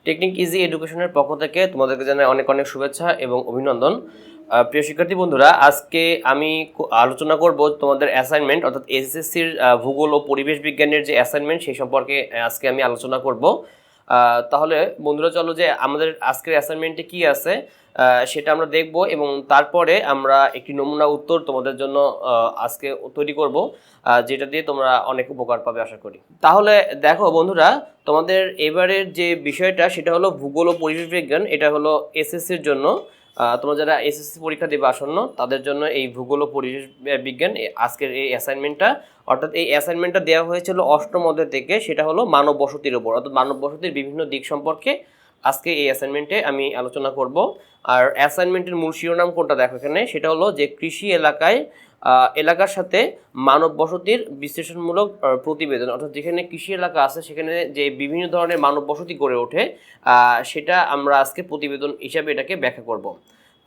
Technique easy এডুকেশনের পক্ষ থেকে তোমাদেরকে জানাই অনেক অনেক শুভেচ্ছা এবং অভিনন্দন। প্রিয় শিক্ষার্থী বন্ধুরা, আজকে আমি আলোচনা করব তোমাদের অ্যাসাইনমেন্ট অর্থাৎ এসএসসির ভূগোল ও পরিবেশ বিজ্ঞানের যে অ্যাসাইনমেন্ট সেই সম্পর্কে আজকে আমি আলোচনা করব। তাহলে বন্ধুরা চলো যে আমাদের আজকের অ্যাসাইনমেন্টে কি আছে সেটা আমরা দেখব এবং তারপরে আমরা একটি নমুনা উত্তর তোমাদের জন্য আজকে তৈরি করব, যেটা দিয়ে তোমরা অনেক উপকার পাবে আশা করি। তাহলে দেখো বন্ধুরা, তোমাদের এবারের যে বিষয়টা সেটা হলো ভূগোল ও পরিবেশ বিজ্ঞান। এটা হলো এসএসসির জন্য, তোমরা যারা এসএসসি পরীক্ষা দেবে আসন্ন তাদের জন্য এই ভূগোল ও পরিবেশ বিজ্ঞান আজকের এই অ্যাসাইনমেন্টটা। অর্থাৎ এই অ্যাসাইনমেন্টটা দেওয়া হয়েছিল অষ্টম অধ্যায় থেকে, সেটা হলো মানব বসতির ওপর, অর্থাৎ মানব বসতির বিভিন্ন দিক সম্পর্কে আজকে এই অ্যাসাইনমেন্টে আমি আলোচনা করব। আর অ্যাসাইনমেন্টের মূল শিরোনাম কোনটা দেখো এখানে, সেটা হলো যে কৃষি এলাকার সাথে মানব বসতির বিশ্লেষণমূলক প্রতিবেদন। অর্থাৎ যেখানে কৃষি এলাকা আছে সেখানে যে বিভিন্ন ধরনের মানব বসতি গড়ে ওঠে সেটা আমরা আজকে প্রতিবেদন হিসাবে এটাকে ব্যাখ্যা করব।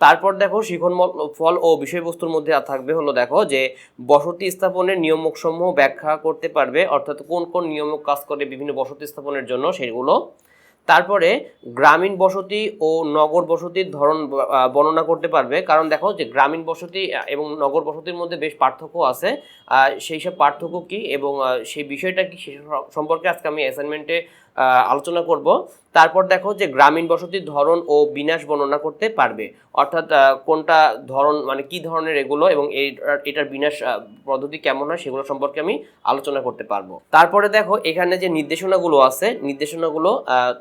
তারপর দেখো শিখন ফল ও বিষয়বস্তুর মধ্যে থাকবে হলো দেখো যে বসতি স্থাপনের নিয়মসমূহ ব্যাখ্যা করতে পারবে, অর্থাৎ কোন কোন নিয়মক কাজ করে বিভিন্ন বসতি স্থাপনের জন্য সেগুলো। তারপরে গ্রামীণ বসতি ও নগর বসতির ধরন বর্ণনা করতে পারবে, কারণ দেখো যে গ্রামীণ বসতি এবং নগর বসতির মধ্যে বেশ পার্থক্য আছে। সেই সব পার্থক্য কি এবং সেই বিষয়টা কি সে সম্পর্কে আজকে আমি অ্যাসাইনমেন্টে আলোচনা করব। তারপর দেখো যে গ্রামীণ বসতির ধরন ও বিন্যাস বর্ণনা করতে পারবে, অর্থাৎ কোনটা ধরন মানে কি ধরনের এগুলো এবং এটার বিন্যাস পদ্ধতি কেমন হয় সেগুলো সম্পর্কে আমি আলোচনা করতে পারবো। তারপরে দেখো এখানে যে নির্দেশনাগুলো আছে, নির্দেশনাগুলো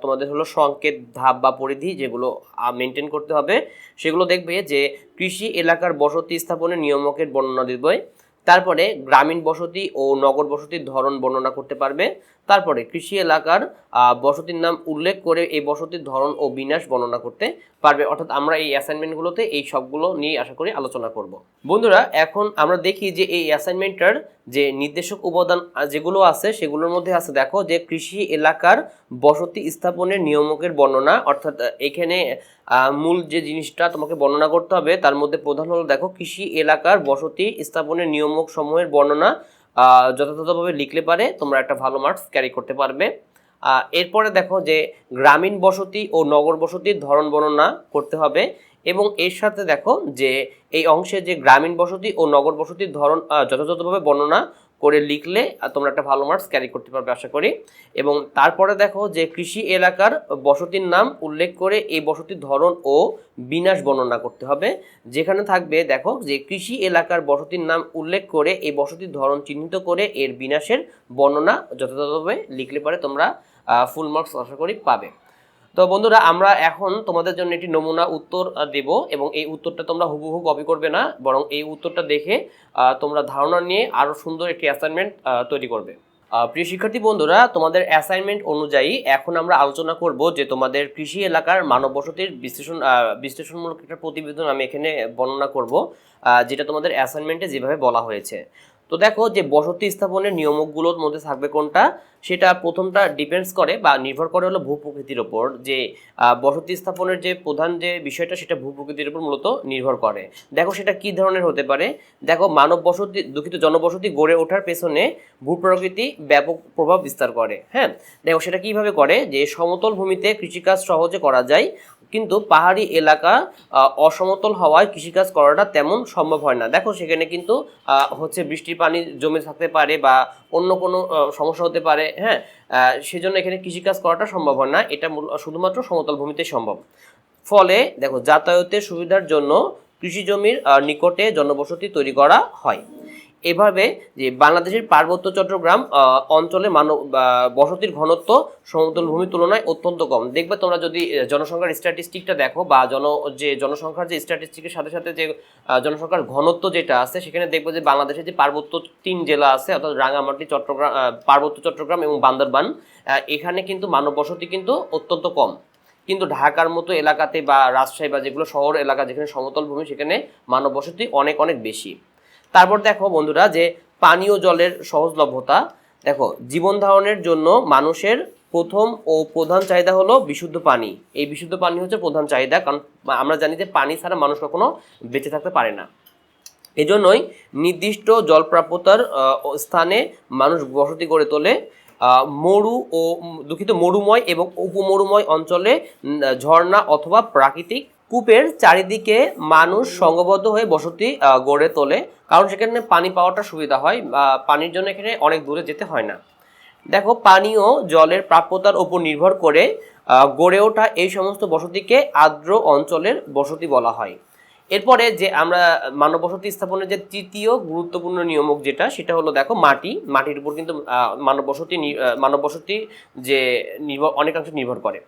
তোমাদের হলো সংকেত, ধাপ বা পরিধি যেগুলো মেনটেন করতে হবে সেগুলো দেখবে যে কৃষি এলাকার বসতি স্থাপনের নিয়মকের বর্ণনা দিবে। তারপরে গ্রামীণ বসতি ও নগর বসতির ধরন বর্ণনা করতে পারবে। তারপরে কৃষি এলাকার বসতির নাম উল্লেখ করে এই বসতির ধরন ও বিন্যাস বর্ণনা করতে পারবে। অর্থাৎ আমরা এই অ্যাসাইনমেন্টগুলোতে এই সবগুলো নিয়ে আশা করি আলোচনা করব। বন্ধুরা, এখন আমরা দেখি যে এই অ্যাসাইনমেন্টটার যে নির্দেশক উপাদান যেগুলো আছে সেগুলোর মধ্যে আছে দেখো যে কৃষি এলাকার বসতি স্থাপনের নিয়মকের বর্ণনা। অর্থাৎ এখানে মূল যে জিনিসটা তোমাকে বর্ণনা করতে হবে তার মধ্যে প্রধান হলো দেখো কৃষি এলাকার বসতি স্থাপনের নিয়মক সমূহের বর্ণনা যথাযথভাবে লিখলে পারে তোমরা একটা ভালো মার্কস ক্যারি করতে পারবে। এরপরে দেখো যে গ্রামীণ বসতি ও নগর বসতির ধরন বর্ণনা করতে হবে এবং এর সাথে দেখো যে এই অংশে যে গ্রামীণ বসতি ও নগর বসতির ধরন যথাযথভাবে বর্ণনা করে লিখলে তোমরা একটা ভালো মার্কস ক্যারি করতে পারবে আশা করি। এবং তারপরে দেখো যে কৃষি এলাকার বসতির নাম উল্লেখ করে এই বসতির ধরন ও বিন্যাস বর্ণনা করতে হবে, যেখানে থাকবে দেখো যে কৃষি এলাকার বসতির নাম উল্লেখ করে এই বসতির ধরন চিহ্নিত করে এর বিন্যাসের বর্ণনা যথাযথভাবে লিখলে পারে তোমরা ফুল মার্কস আশা করি পাবে। তো বন্ধুরা, আমরা এখন তোমাদের জন্য একটি নমুনা উত্তর দেব এবং এই উত্তরটা তোমরা হুবহু কপি করবে না, বরং এই উত্তরটা দেখে তোমরা ধারণা নিয়ে আরও সুন্দর একটি অ্যাসাইনমেন্ট তৈরি করবে। প্রিয় শিক্ষার্থী বন্ধুরা, তোমাদের অ্যাসাইনমেন্ট অনুযায়ী এখন আমরা আলোচনা করব যে তোমাদের কৃষি এলাকার মানব বসতির বিশ্লেষণমূলক একটা প্রতিবেদন আমি এখানে বর্ণনা করব, যেটা তোমাদের অ্যাসাইনমেন্টে যেভাবে বলা হয়েছে। তো দেখো যে বসতি স্থাপনের নিয়মগুলোর মধ্যে থাকবে কোনটা, সেটা প্রথমটা ডিপেন্ডস করে বা নির্ভর করে হলো ভূপ্রকৃতির ওপর। যে বসতি স্থাপনের যে প্রধান যে বিষয়টা সেটা ভূপ্রকৃতির উপর মূলত নির্ভর করে। দেখো সেটা কি ধরনের হতে পারে, দেখো মানব বসতি জনবসতি গড়ে ওঠার পেছনে ভূপ্রকৃতি ব্যাপক প্রভাব বিস্তার করে। হ্যাঁ, দেখো সেটা কিভাবে করে, যে সমতল ভূমিতে কৃষিকাজ সহজে করা যায়, কিন্তু পাহাড়ি এলাকা অসমতল হওয়ায় কৃষিকাজ করাটা তেমন সম্ভব হয় না। দেখো সেখানে কিন্তু হচ্ছে বৃষ্টির পানি জমে থাকতে পারে বা অন্য কোনো সমস্যা হতে পারে। হ্যাঁ, সেজন্য এখানে কৃষিকাজ করাটা সম্ভব হয় না, এটা শুধুমাত্র সমতল ভূমিতে সম্ভব। ফলে দেখো যাতায়াতের সুবিধার জন্য কৃষি জমির নিকটে জনবসতি তৈরি করা হয়। এভাবে যে বাংলাদেশের পার্বত্য চট্টগ্রাম অঞ্চলে বসতির ঘনত্ব সমতল ভূমির তুলনায় অত্যন্ত কম। দেখবে তোমরা যদি জনসংখ্যার স্ট্যাটিস্টিকটা দেখো বা জনসংখ্যার যে স্ট্যাটিস্টিকের সাথে সাথে যে জনসংখ্যার ঘনত্ব যেটা আছে সেখানে দেখবো যে বাংলাদেশের যে পার্বত্য 3 জেলা আছে অর্থাৎ রাঙামাটি, চট্টগ্রাম, পার্বত্য চট্টগ্রাম এবং বান্দরবান, এখানে কিন্তু মানব বসতি কিন্তু অত্যন্ত কম। কিন্তু ঢাকার মতো এলাকাতে বা রাজশাহী বা যেগুলো শহর এলাকা যেখানে সমতল ভূমি সেখানে মানব বসতি অনেক অনেক বেশি। তারপর দেখো বন্ধুরা যে পানীয় জলের সহজলভ্যতা। দেখো জীবন ধারণের জন্য মানুষের প্রথম ও প্রধান চাহিদা হলো বিশুদ্ধ পানি। এই বিশুদ্ধ পানি হচ্ছে প্রধান চাহিদা, কারণ আমরা জানি যে পানি ছাড়া মানুষ কখনো বেঁচে থাকতে পারে না। এজন্যই নির্দিষ্ট জলপ্রাপ্যতার স্থানে মানুষ বসতি গড়ে তোলে। মরুময় এবং উপমরুময় অঞ্চলে ঝর্ণা অথবা প্রাকৃতিক কূপের চারিদিকে মানুষ সংঘবদ্ধ হয়ে বসতি গড়ে তোলে, কারণ সেখানে পানি পাওয়াটা সুবিধা হয়, পানির জন্য এখানে অনেক দূরে যেতে হয় না। দেখো, পানীয় জলের প্রাপ্যতার উপর নির্ভর করে গড়ে ওঠা এই সমস্ত বসতিকে আর্দ্র অঞ্চলের বসতি বলা হয়। এরপরে যে আমরা মানব বসতি স্থাপনের যে তৃতীয় গুরুত্বপূর্ণ নিয়মক যেটা, সেটা হলো দেখো মাটির উপর কিন্তু মানব বসতি যে অনেকাংশ নির্ভর করে।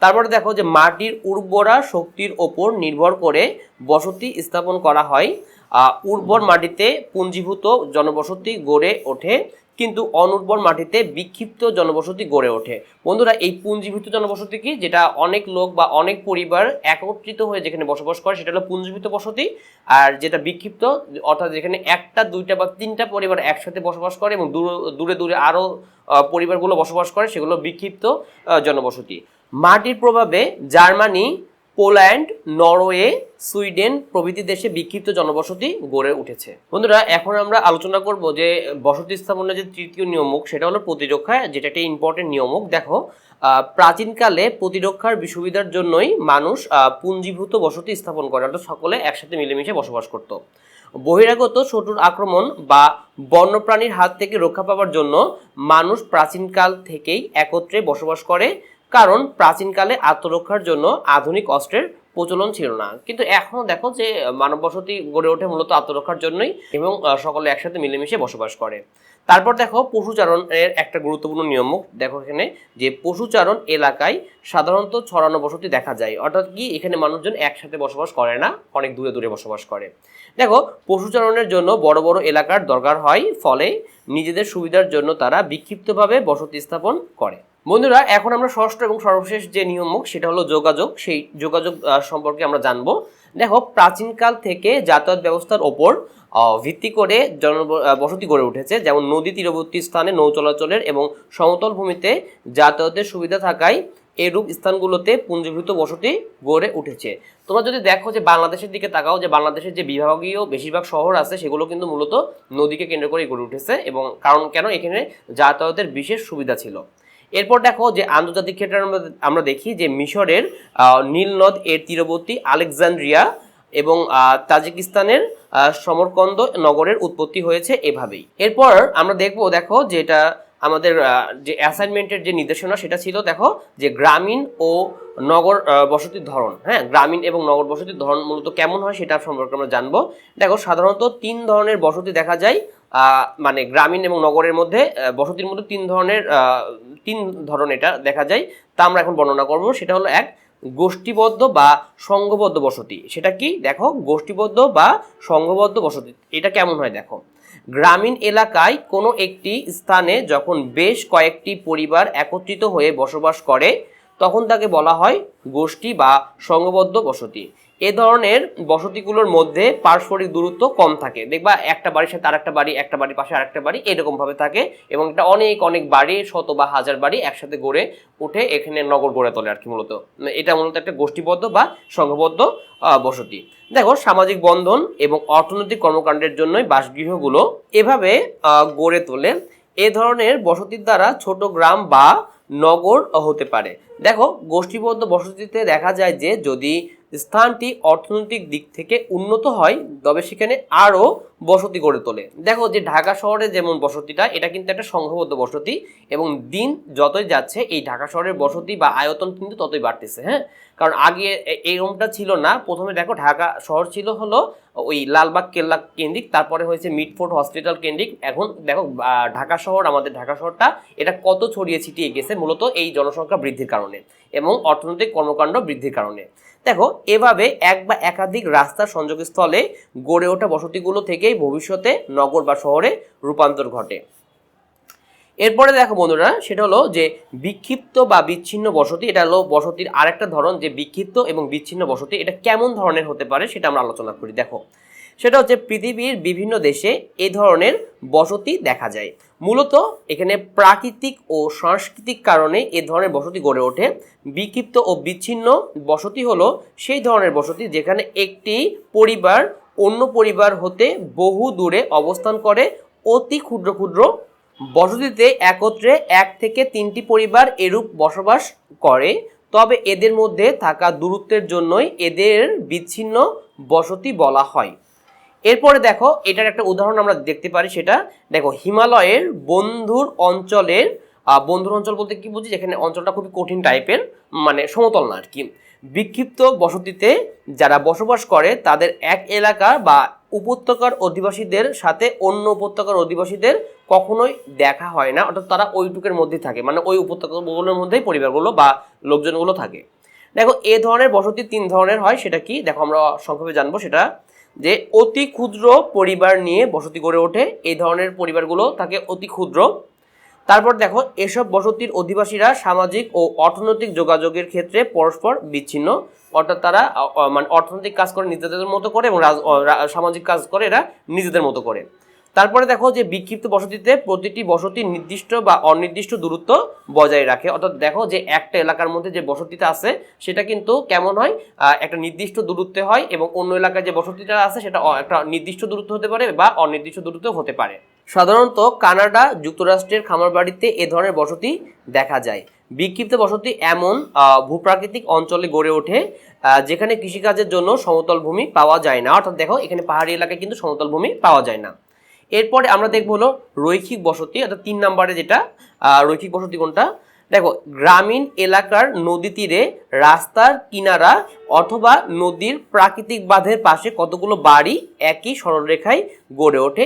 তারপরে দেখো যে মাটির উর্বরা শক্তির ওপর নির্ভর করে বসতি স্থাপন করা হয়। উর্বর মাটিতে পুঞ্জীভূত জনবসতি গড়ে ওঠে, কিন্তু অনুর্বর মাটিতে বিক্ষিপ্ত জনবসতি গড়ে ওঠে। বন্ধুরা, এই পুঞ্জীভূত জনবসতি কি, যেটা অনেক লোক বা অনেক পরিবার একত্রিত হয়ে যেখানে বসবাস করে, সেটা হলো পুঞ্জীভূত বসতি। আর যেটা বিক্ষিপ্ত, অর্থাৎ যেখানে একটা, দুইটা বা তিনটা পরিবার একসাথে বসবাস করে এবং দূরে দূরে আরও পরিবারগুলো বসবাস করে, সেগুলো বিক্ষিপ্ত জনবসতি। মাটির প্রভাবে জার্মানি, পোল্যান্ড, নরওয়ে, সুইডেন প্রভৃতি দেশে বিক্ষিপ্ত জনবসতি গড়ে উঠেছে। বন্ধুরা, এখন আমরা আলোচনা করব যে বসতি স্থাপনের যে তৃতীয় নিয়মক, সেটা হলো প্রতিরক্ষা, যেটা একটা ইম্পর্টেন্ট নিয়মক। দেখো, প্রাচীনকালে প্রতিরক্ষার সুবিধার জন্যই মানুষ পুঞ্জীভূত বসতি স্থাপন করে, অর্থাৎ সকলে একসাথে মিলেমিশে বসবাস করত। বহিরাগত শত্রুর আক্রমণ বা বন্যপ্রাণীর হাত থেকে রক্ষা পাওয়ার জন্য মানুষ প্রাচীনকাল থেকেই একত্রে বসবাস করে, কারণ প্রাচীনকালে আত্মরক্ষার জন্য আধুনিক অস্ত্রের প্রচলন ছিল না। কিন্তু এখনো দেখো যে মানব বসতি গড়ে ওঠে মূলত আত্মরক্ষার জন্যই এবং সকলে একসাথে মিলেমিশে বসবাস করে। তারপর দেখো, পশুচারণের একটা গুরুত্বপূর্ণ নিয়মক। দেখো এখানে যে পশুচারণ এলাকায় সাধারণত ছড়ানো বসতি দেখা যায়, অর্থাৎ কি এখানে মানুষজন একসাথে বসবাস করে না, অনেক দূরে দূরে বসবাস করে। দেখো, পশুচারণের জন্য বড় বড় এলাকার দরকার হয়, ফলে নিজেদের সুবিধার জন্য তারা বিক্ষিপ্তভাবে বসতি স্থাপন করে। বন্ধুরা, এখন আমরা ষষ্ঠ এবং সর্বশেষ যে নিয়মক, সেটা হলো যোগাযোগ। সেই যোগাযোগ সম্পর্কে আমরা জানবো। দেখো, প্রাচীনকাল থেকে যাতায়াত ব্যবস্থার ওপর ভিত্তি করে বসতি গড়ে উঠেছে, যেমন নদী তীরবর্তী স্থানে নৌ চলাচলের এবং সমতল ভূমিতে যাতায়াতের সুবিধা থাকায় এরূপ স্থানগুলোতে পুঞ্জীভূত বসতি গড়ে উঠেছে। তোমরা যদি দেখো যে বাংলাদেশের দিকে তাকাও, যে বাংলাদেশের যে বিভাগীয় বেশিরভাগ শহর আছে, সেগুলো কিন্তু মূলত নদীকে কেন্দ্র করে গড়ে উঠেছে, এবং কারণ কেন, এখানে যাতায়াতের বিশেষ সুবিধা ছিল। এরপর দেখো যে আন্তর্জাতিক ক্ষেত্রে আমরা দেখি যে মিশরের নীল নদ এর তীরবর্তী আলেকজান্দ্রিয়া এবং তাজিকিস্তানের সমরকন্দ নগরের উৎপত্তি হয়েছে এভাবেই। এরপর আমরা দেখো যে এটা আমাদের যে অ্যাসাইনমেন্টের যে নির্দেশনা, সেটা ছিল দেখো যে গ্রামীণ ও নগর বসতির ধরন। হ্যাঁ, গ্রামীণ এবং নগর বসতির ধরন মূলত কেমন হয় সেটা সম্পর্কে আমরা জানবো। দেখো, সাধারণত 3 ধরনের বসতি দেখা যায়, মানে গ্রামীণ এবং নগরের মধ্যে বসতির মধ্যে 3 ধরন এটা দেখা যায়। তা আমরা এখন বর্ণনা করব। সেটা হলো এক, গোষ্ঠীবদ্ধ বা সংঘবদ্ধ বসতি। সেটা কি, দেখো, গোষ্ঠীবদ্ধ বা সংঘবদ্ধ বসতি এটা কেমন হয়। দেখো, গ্রামীণ এলাকায় কোনো একটি স্থানে যখন বেশ কয়েকটি পরিবার একত্রিত হয়ে বসবাস করে, তখন তাকে বলা হয় গোষ্ঠী বা সংঘবদ্ধ বসতি। এ ধরনের বসতিগুলোর মধ্যে পারস্পরিক দূরত্ব কম থাকে। দেখবা একটা বাড়ির সাথে আরেকটা বাড়ি, একটা বাড়ির পাশে আরেকটা বাড়ি, এরকম ভাবে থাকে, এবং এটা অনেক অনেক বাড়ি, শত বা হাজার বাড়ি একসাথে গড়ে উঠে এখানে নগর গড়ে তোলে আর কি। মূলত এটা একটা গোষ্ঠীবদ্ধ বা সংঘবদ্ধ বসতি। দেখো, সামাজিক বন্ধন এবং অর্থনৈতিক কর্মকাণ্ডের জন্যই বাসগৃহগুলো এভাবে গড়ে তোলে। এ ধরনের বসতির দ্বারা ছোট গ্রাম বা নগর হতে পারে। দেখো, গোষ্ঠীবদ্ধ বসতিতে দেখা যায় যে যদি স্থানটি অর্থনৈতিক দিক থেকে উন্নত হয়, তবে সেখানে আরও বসতি গড়ে তোলে। দেখো, যে ঢাকা শহরে যেমন বসতিটা, এটা কিন্তু একটা সংঘবদ্ধ বসতি, এবং দিন যতই যাচ্ছে এই ঢাকা শহরের বসতি বা আয়তন কিন্তু ততই বাড়তেছে। হ্যাঁ, কারণ আগে এইরকমটা ছিল না। প্রথমে দেখো, ঢাকা শহর ছিল হলো ওই লালবাগ কেল্লা কেন্দ্রিক, তারপরে হয়েছে মিটফোর্ড হসপিটাল কেন্দ্রিক। এখন দেখো, ঢাকা শহর, আমাদের ঢাকা শহরটা এটা কত ছড়িয়ে ছিটিয়ে গেছে মূলত এই জনসংখ্যা বৃদ্ধির কারণে এবং অর্থনৈতিক কর্মকাণ্ড বৃদ্ধির কারণে। দেখো, এভাবে এক বা একাধিক রাস্তার সংযোগস্থলে গড়ে ওঠা বসতিগুলো থেকেই ভবিষ্যতে নগর বা শহরে রূপান্তর ঘটে। এরপরে দেখো বন্ধুরা, সেটা হলো যে বিক্ষিপ্ত বা বিচ্ছিন্ন বসতি। এটা হলো বসতির আরেকটা ধরন, যে বিক্ষিপ্ত এবং বিচ্ছিন্ন বসতি এটা কেমন ধরনের হতে পারে সেটা আমরা আলোচনা করি। দেখো, সেটা হচ্ছে পৃথিবীর বিভিন্ন দেশে এই ধরনের বসতি দেখা যায়। মূলত এখানে প্রাকৃতিক ও সাংস্কৃতিক কারণে এ ধরনের বসতি গড়ে ওঠে। বিক্ষিপ্ত ও বিচ্ছিন্ন বসতি হলো সেই ধরনের বসতি যেখানে একটি পরিবার অন্য পরিবার হতে বহু দূরে অবস্থান করে অতি ক্ষুদ্র ক্ষুদ্র বসতিতে একত্রে 1 থেকে 3টি পরিবার এরূপ বসবাস করে, তবে এদের মধ্যে থাকা দূরত্বের জন্যই এদের বিচ্ছিন্ন বসতি বলা হয়। এরপরে দেখো এটার একটা উদাহরণ আমরা দেখতে পারি, সেটা দেখো হিমালয়ের বন্ধুর অঞ্চলের, বন্ধুর অঞ্চল বলতে কি বুঝি, যেখানে অঞ্চলটা খুবই কঠিন টাইপের, মানে সমতল না আর কি। বিক্ষিপ্ত বসতিতে যারা বসবাস করে তাদের এক এলাকা বা উপত্যকার অধিবাসীদের সাথে অন্য উপত্যকার অধিবাসীদের কখনোই দেখা হয় না, অর্থাৎ তারা ওইটুকের মধ্যেই থাকে, মানে ওই উপত্যকাগুলোর মধ্যেই পরিবারগুলো বা লোকজনগুলো থাকে। দেখো এ ধরনের বসতি 3 ধরনের হয়, সেটা কি দেখো আমরা সংক্ষেপে জানবো। সেটা যে অতি ক্ষুদ্র পরিবার নিয়ে বসতি গড়ে ওঠে, এই ধরনের পরিবারগুলো থাকে অতি ক্ষুদ্র। তারপর দেখো এসব বসতির অধিবাসীরা সামাজিক ও অর্থনৈতিক যোগাযোগের ক্ষেত্রে পরস্পর বিচ্ছিন্ন, অর্থাৎ তারা মানে অর্থনৈতিক কাজ করে নিজেদের মতো করে এবং সামাজিক কাজ করে এরা নিজেদের মতো করে। তারপরে দেখো যে বিক্ষিপ্ত বসতিতে প্রতিটি বসতি নির্দিষ্ট বা অনির্দিষ্ট দূরত্ব বজায় রাখে, অর্থাৎ দেখো যে একটা এলাকার মধ্যে যে বসতিটা আছে সেটা কিন্তু কেমন হয়, একটা নির্দিষ্ট দূরত্বে হয়, এবং অন্য এলাকায় যে বসতিটা আছে সেটা একটা নির্দিষ্ট দূরত্ব হতে পারে বা অনির্দিষ্ট দূরত্ব হতে পারে। সাধারণত কানাডা যুক্তরাষ্ট্রের খামারবাড়িতে এ ধরনের বসতি দেখা যায়। বিক্ষিপ্ত বসতি এমন ভূপ্রাকৃতিক অঞ্চলে গড়ে ওঠে যেখানে কৃষিকাজের জন্য সমতল ভূমি পাওয়া যায় না, অর্থাৎ দেখো এখানে পাহাড়ি এলাকায় কিন্তু সমতল ভূমি পাওয়া যায় না। এরপরে আমরা দেখবো হলো রৈখিক বসতি, অর্থাৎ 3 নম্বরে যেটা রৈখিক বসতি কোনটা, দেখো গ্রামীণ এলাকার নদী তীরে, রাস্তার কিনারা অথবা নদীর প্রাকৃতিক বাঁধের পাশে কতগুলো বাড়ি একই সরলরেখায় গড়ে ওঠে,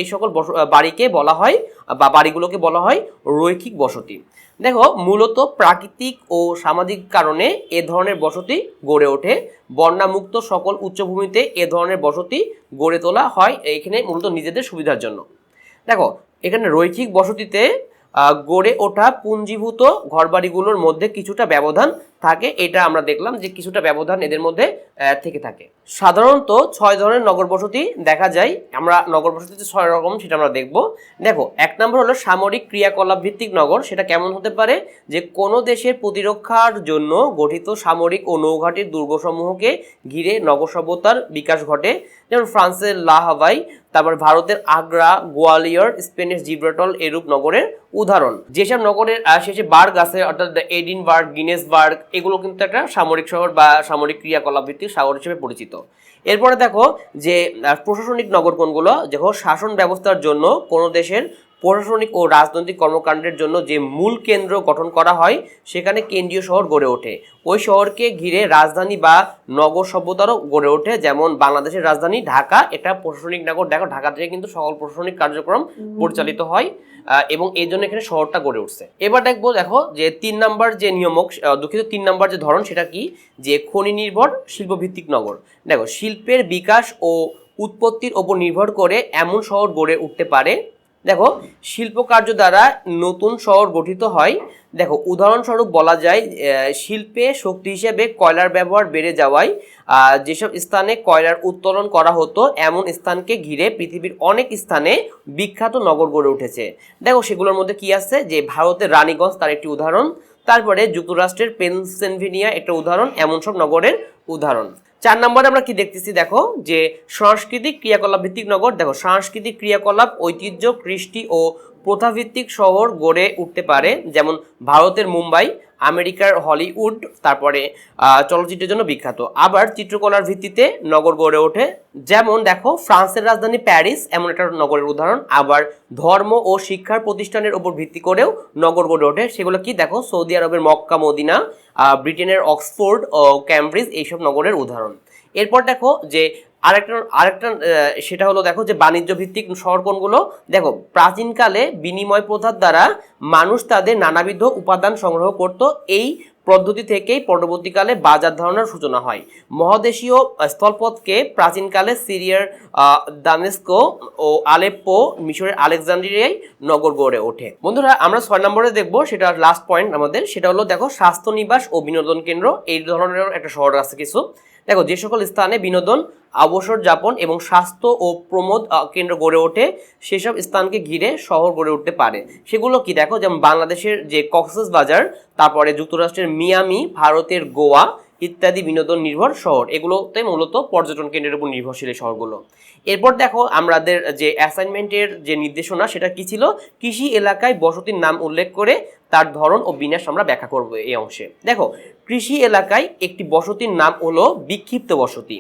এই সকল বাড়িকে বলা হয় বা বাড়িগুলোকে বলা হয় রৈখিক বসতি। দেখো মূলত প্রাকৃতিক ও সামাজিক কারণে এ ধরনের বসতি গড়ে ওঠে। বন্যামুক্ত সকল উচ্চভূমিতে এ ধরনের বসতি গড়ে তোলা হয় এখানে মূলত নিজেদের সুবিধার জন্য। দেখো এখানে রৈখিক বসতিতে গড়ে ওঠা পুঞ্জীভূত ঘরবাড়িগুলোর মধ্যে কিছুটা ব্যবধান থাকে, এটা আমরা দেখলাম যে কিছুটা ব্যবধান এদের মধ্যে থেকে থাকে। সাধারণত 6 ধরনের নগর বসতি দেখা যায়, আমরা নগর বসতিতে 6 রকম সেটা আমরা দেখব। দেখো 1 নম্বর হলো সামরিক ক্রিয়াকলাপ ভিত্তিক নগর, সেটা কেমন হতে পারে, যে কোনো দেশের প্রতিরক্ষার জন্য গঠিত সামরিক ও নৌঘাটির দুর্গসমূহকে ঘিরে নগর সভ্যতার বিকাশ ঘটে, যেমন ফ্রান্সের লা হাভাই, তারপর ভারতের আগ্রা, গোয়ালিয়র, স্পেনের জিব্রাল্টার এরূপ নগরের উদাহরণ। যেসব নগরের শেষে বার্গ আছে, অর্থাৎ এডিনবার্গ, গিনেসবার্গ, এগুলো কিন্তু একটা সামরিক শহর বা সামরিক ক্রিয়াকলাপ ভিত্তিক শহর হিসেবে পরিচিত। এরপরে দেখো যে প্রশাসনিক নগর কোনগুলো, দেখো শাসন ব্যবস্থার জন্য কোনো দেশের প্রশাসনিক ও রাজনৈতিক কর্মকাণ্ডের জন্য যে মূল কেন্দ্র গঠন করা হয় সেখানে কেন্দ্রীয় শহর গড়ে ওঠে, ওই শহরকে ঘিরে রাজধানী বা নগর সভ্যতারও গড়ে ওঠে, যেমন বাংলাদেশের রাজধানী ঢাকা, এটা প্রশাসনিক নগর। দেখো ঢাকা থেকে কিন্তু সকল প্রশাসনিক কার্যক্রম পরিচালিত হয় এবং এই জন্য এখানে শহরটা গড়ে উঠছে। এবার দেখো যে 3 নম্বর যে নিয়মক, দুঃখিত 3 নম্বর যে ধরন, সেটা কি, যে খনি নির্ভর শিল্পভিত্তিক নগর। দেখো শিল্পের বিকাশ ও উৎপত্তির ওপর নির্ভর করে এমন শহর গড়ে উঠতে পারে। দেখো শিল্প কার্য দ্বারা নতুন শহর গঠিত হয়। দেখো উদাহরণস্বরূপ বলা যায় শিল্পে শক্তি হিসেবে কয়লার ব্যবহার বেড়ে যাওয়ায় যেসব স্থানে কয়লার উত্তোলন করা হতো এমন স্থানকে ঘিরে পৃথিবীর অনেক স্থানে বিখ্যাত নগর গড়ে উঠেছে। দেখো সেগুলোর মধ্যে কি আছে, যে ভারতের রানীগঞ্জ তার একটি উদাহরণ, তারপরে যুক্তরাষ্ট্রের পেনসিলভেনিয়া একটা উদাহরণ, এমন সব নগরের উদাহরণ। 4 নম্বরে আমরা কি দেখতেছি, দেখো যে সাংস্কৃতিক ক্রিয়াকলাপ ভিত্তিক নগর। দেখো সাংস্কৃতিক ক্রিয়াকলাপ, ঐতিহ্য, কৃষ্টি ও প্রথাভিত্তিক শহর গড়ে উঠতে পারে, যেমন ভারতের মুম্বাই, আমেরিকার হলিউড, তারপরে চলচ্চিত্রের জন্য বিখ্যাত। আবার চিত্রকলার ভিত্তিতে নগর গড়ে ওঠে, যেমন দেখো ফ্রান্সের রাজধানী প্যারিস এমন একটা নগরের উদাহরণ। আবার ধর্ম ও শিক্ষার প্রতিষ্ঠানের উপর ভিত্তি করেও নগর গড়ে ওঠে, সেগুলো কি, দেখো সৌদি আরবের মক্কা মদিনা, ব্রিটেনের অক্সফোর্ড ও ক্যামব্রিজ, এইসব নগরের উদাহরণ। এরপর দেখো যে আরেকটা সেটা হলো দেখো যে বাণিজ্য ভিত্তিক শহর কোনগুলো। দেখো প্রাচীনকালে বিনিময় প্রথার দ্বারা মানুষ তাদের নানাবিধ উপাদান সংগ্রহ করত, এই পদ্ধতি থেকেই পরবর্তীকালে বাজার ধারণার সূচনা হয়। মহাদেশীয় স্থলপথকে প্রাচীনকালে সিরিয়ার দামেস্কো ও আলেপ্পো, মিশরের আলেকজান্দ্রিয়ায় নগর গড়ে ওঠে। বন্ধুরা আমরা 6 নম্বরে দেখবো, সেটা লাস্ট পয়েন্ট আমাদের, সেটা হলো দেখো স্বাস্থ্য নিবাস ও বিনোদন কেন্দ্র, এই ধরনের একটা শহর আছে কিছু। দেখো যে সকল স্থানে বিনোদন, অবসর যাপন এবং স্বাস্থ্য ও প্রমোদ কেন্দ্র গড়ে ওঠে সেসব স্থানকে ঘিরে শহর গড়ে উঠতে পারে, সেগুলো কি, দেখো যেমন বাংলাদেশের যে কক্সবাজার, তারপরে যুক্তরাষ্ট্রের মিয়ামি, ভারতের গোয়া, ইত্যাদি বিনোদন নির্ভর শহর, এগুলোতে মূলত পর্যটন কেন্দ্রের উপর নির্ভরশীল এই শহরগুলো। এরপর দেখো আমাদের যে অ্যাসাইনমেন্টের যে নির্দেশনা সেটা কি ছিল, কৃষি এলাকায় বসতির নাম উল্লেখ করে তার ধরন ও বিন্যাস আমরা ব্যাখ্যা করব এই অংশে। দেখো কৃষি এলাকায় একটি বসতির নাম হলো বিক্ষিপ্ত বসতি,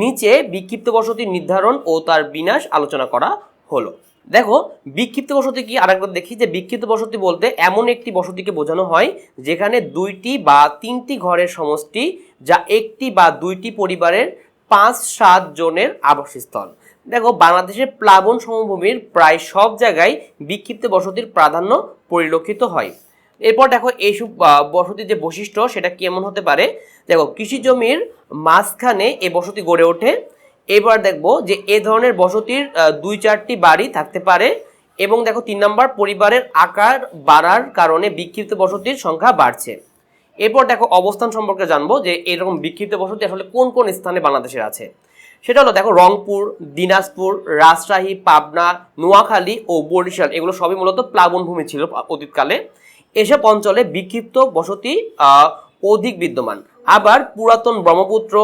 নিচে বিক্ষিপ্ত বসতির নির্ধারণ ও তার বিন্যাস আলোচনা করা হলো। দেখো বিক্ষিপ্ত বসতি কি, আরেকবার দেখি যে বিক্ষিপ্ত বসতি বলতে এমন একটি বসতিকে বোঝানো হয় যেখানে 2টি বা 3টি ঘরের সমষ্টি, যা একটি বা 2টি পরিবারের 5-7 জনের আবাসস্থল। দেখো বাংলাদেশের প্লাবন সমভূমির প্রায় সব জায়গায় বিক্ষিপ্ত বসতির প্রাধান্য পরিলক্ষিত হয়। এরপর দেখো এইসব বসতির যে বৈশিষ্ট্য সেটা কেমন হতে পারে। দেখো কৃষি জমির মাঝখানে এ বসতি গড়ে ওঠে। এবার দেখবো যে এ ধরনের বসতির 2-4টি বাড়ি থাকতে পারে। এবং দেখো 3 নম্বর, পরিবারের আকার বাড়ার কারণে বিক্ষিপ্ত বসতির সংখ্যা বাড়ছে। এরপর দেখো অবস্থান সম্পর্কে জানবো যে এরকম বিক্ষিপ্ত বসতি আসলে কোন কোন স্থানে বাংলাদেশের আছে। সেটা হলো দেখো রংপুর, দিনাজপুর, রাজশাহী, পাবনা, নোয়াখালী ও বরিশাল, এগুলো সবই মূলত প্লাবনভূমি ছিল অতীতকালে। এসব অঞ্চলে বিক্ষিপ্ত বসতি অধিক বিদ্যমান। আবার পুরাতন ব্রহ্মপুত্র,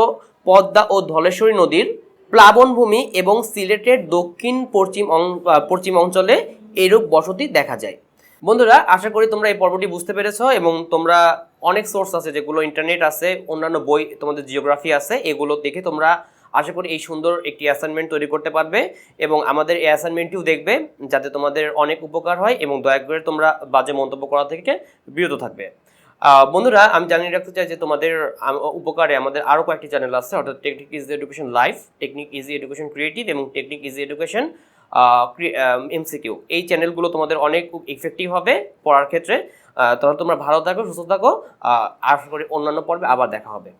পদ্মা ও ধলেশ্বরী নদীর প্লাবনভূমি এবং সিলেটের দক্ষিণ পশ্চিম অঞ্চলে এরূপ বসতি দেখা যায়। বন্ধুরা আশা করি তোমরা এই পর্বটি বুঝতে পেরেছো এবং তোমরা অনেক সোর্স আছে যেগুলো ইন্টারনেট আছে, অন্যান্য বই, তোমাদের জিওগ্রাফি আছে, এগুলো দেখে তোমরা আশা করি এই সুন্দর একটি অ্যাসাইনমেন্ট তৈরি করতে পারবে এবং আমাদের এই অ্যাসাইনমেন্টটিও দেখবে যাতে তোমাদের অনেক উপকার হয় এবং দয়া করে তোমরা বাজে মন্তব্য করা থেকে বিরত থাকবে। বন্ধুরা আমি জানিয়ে রাখতে চাই যে তোমাদের উপকারে আমাদের আরও কয়েকটি চ্যানেল আছে, অর্থাৎ technique easy education live, technique easy education creative এবং টেকনিক ইজি এডুকেশন এমসিকিউ। এই চ্যানেলগুলো তোমাদের অনেক ইফেক্টিভ হবে পড়ার ক্ষেত্রে। তাহলে তোমরা ভালো থাকো, সুস্থ থাকো। আশা করি অন্যান্য পর্বে আবার দেখা হবে।